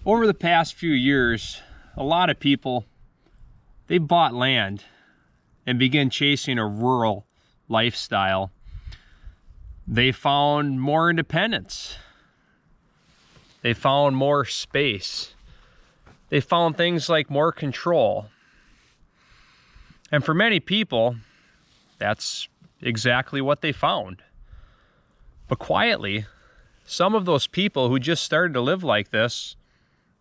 Over the past few years, a lot of people, they bought land and began chasing a rural lifestyle. They found more independence. They found more space. They found things like more control. And for many people, that's exactly what they found. But quietly, some of those people who just started to live like this,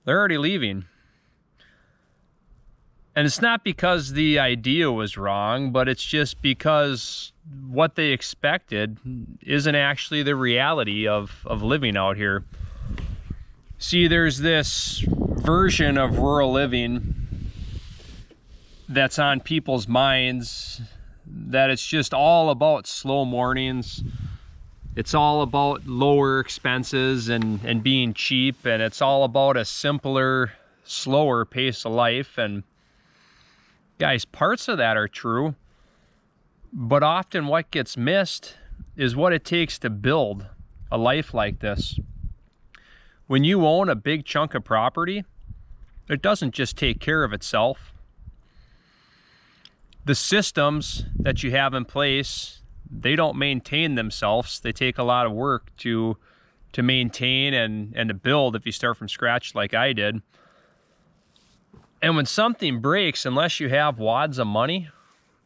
they're already leaving. And it's not because the idea was wrong, but it's just because what they expected isn't actually the reality of living out here. See, there's this version of rural living that's on people's minds, that it's just all about slow mornings. It's all about lower expenses and being cheap, and it's all about a simpler, slower pace of life. And guys, parts of that are true, but often what gets missed is what it takes to build a life like this. When you own a big chunk of property, it doesn't just take care of itself. The systems that you have in place, they don't maintain themselves. They take a lot of work to maintain and to build if you start from scratch like I did. And when something breaks, unless you have wads of money,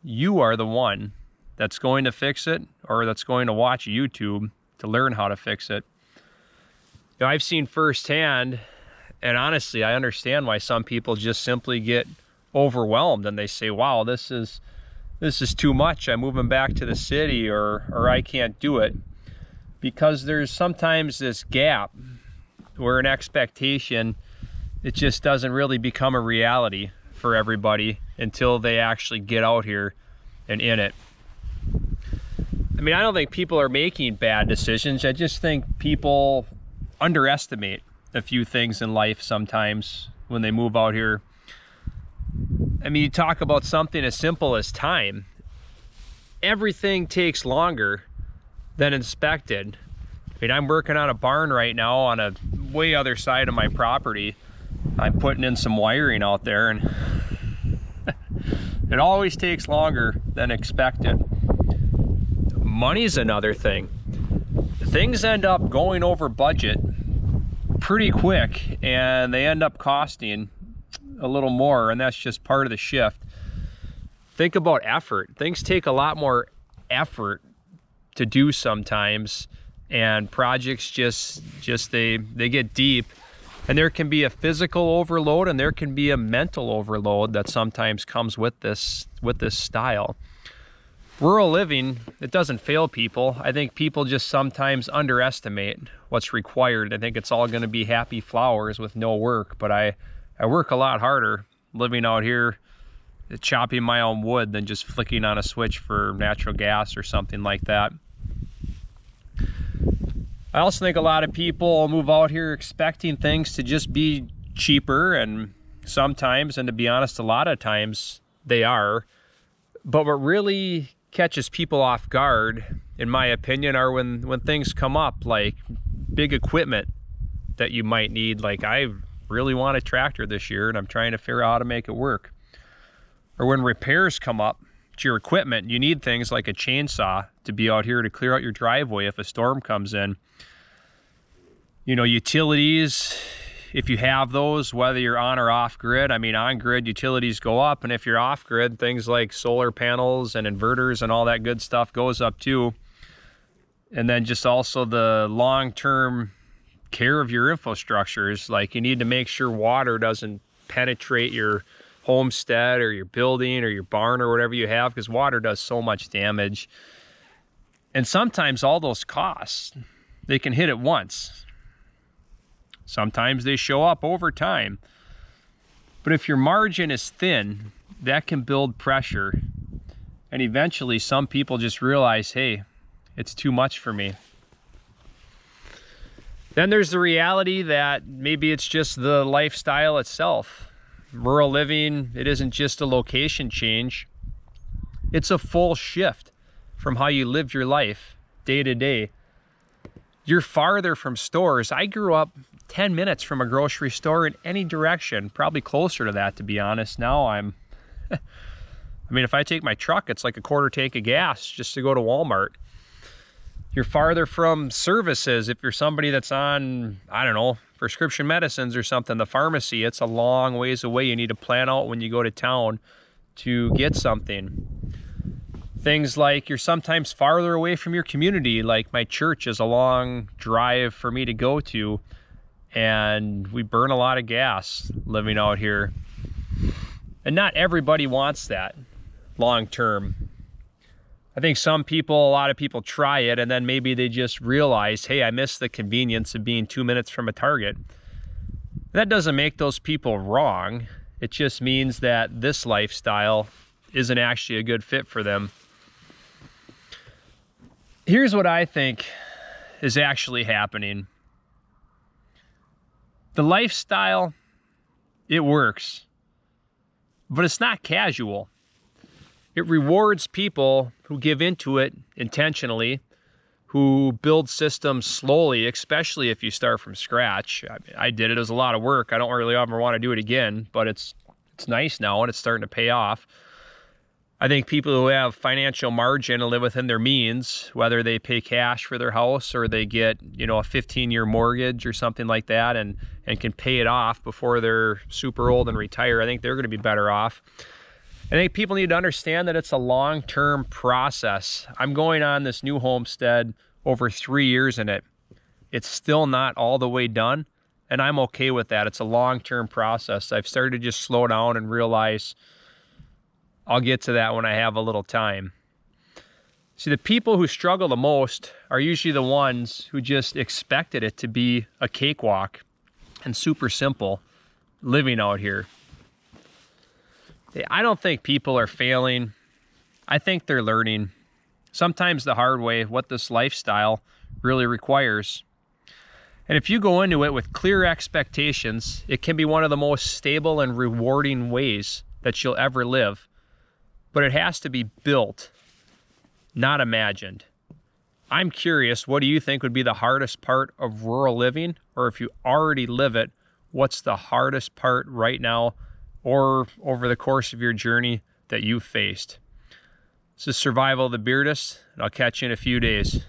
you are the one that's going to fix it, or that's going to watch YouTube to learn how to fix it. You know, I've seen firsthand, and honestly, I understand why some people just simply get overwhelmed and they say, wow, this is too much. I'm moving back to the city, or I can't do it. Because there's sometimes this gap where an expectation, it just doesn't really become a reality for everybody until they actually get out here and in it. I mean, I don't think people are making bad decisions. I just think people underestimate a few things in life sometimes when they move out here. I mean, you talk about something as simple as time. Everything takes longer than expected. I mean, I'm working on a barn right now on a way other side of my property. I'm putting in some wiring out there, and it always takes longer than expected. Money's another thing. Things end up going over budget pretty quick, and they end up costing a little more, and that's just part of the shift. Think about effort. Things take a lot more effort to do sometimes, and projects just they get deep, and there can be a physical overload and there can be a mental overload that sometimes comes with this style. Rural living, it doesn't fail people. I think people just sometimes underestimate what's required. I think it's all going to be happy flowers with no work, but I work a lot harder living out here, chopping my own wood, than just flicking on a switch for natural gas or something like that. I also think a lot of people move out here expecting things to just be cheaper, and sometimes, and to be honest, a lot of times they are. But what really catches people off guard, in my opinion, are when things come up, like big equipment that you might need. Like, I really want a tractor this year and I'm trying to figure out how to make it work. Or when repairs come up to your equipment, you need things like a chainsaw to be out here to clear out your driveway if a storm comes in. You know, utilities, if you have those, whether you're on or off grid. I mean, on grid utilities go up, and if you're off grid, things like solar panels and inverters and all that good stuff goes up too. And then just also the long-term care of your infrastructures. Like, you need to make sure water doesn't penetrate your homestead or your building or your barn or whatever you have, because water does so much damage. And sometimes all those costs, they can hit at once. Sometimes they show up over time. But if your margin is thin, that can build pressure. And eventually some people just realize, hey, it's too much for me. Then there's the reality that maybe it's just the lifestyle itself. Rural living, it isn't just a location change. It's a full shift from how you live your life day to day. You're farther from stores. I grew up 10 minutes from a grocery store in any direction, probably closer to that, to be honest. Now I mean, if I take my truck, it's like a quarter tank of gas just to go to Walmart. You're farther from services. If you're somebody that's on, I don't know, prescription medicines or something, the pharmacy, it's a long ways away. You need to plan out when you go to town to get something. Things like you're sometimes farther away from your community, like my church is a long drive for me to go to, and we burn a lot of gas living out here. And not everybody wants that long term. I think a lot of people try it, and then maybe they just realize, hey, I miss the convenience of being 2 minutes from a Target. That doesn't make those people wrong. It just means that this lifestyle isn't actually a good fit for them. Here's what I think is actually happening. The lifestyle, it works, but it's not casual. It rewards people who give into it intentionally, who build systems slowly, especially if you start from scratch. I did it. It was a lot of work. I don't really ever want to do it again, but it's nice now and it's starting to pay off. I think people who have financial margin and live within their means, whether they pay cash for their house or they get, a 15-year mortgage or something like that and can pay it off before they're super old and retire, I think they're going to be better off. I think people need to understand that it's a long-term process. I'm going on this new homestead over 3 years in it. It's still not all the way done, and I'm okay with that. It's a long-term process. I've started to just slow down and realize I'll get to that when I have a little time. See, the people who struggle the most are usually the ones who just expected it to be a cakewalk and super simple living out here. I don't think people are failing. I think they're learning, sometimes the hard way, what this lifestyle really requires. And if you go into it with clear expectations, it can be one of the most stable and rewarding ways that you'll ever live. But it has to be built, not imagined. I'm curious, what do you think would be the hardest part of rural living? Or if you already live it, what's the hardest part right now or over the course of your journey that you've faced? This is Survival of the Beardist, and I'll catch you in a few days.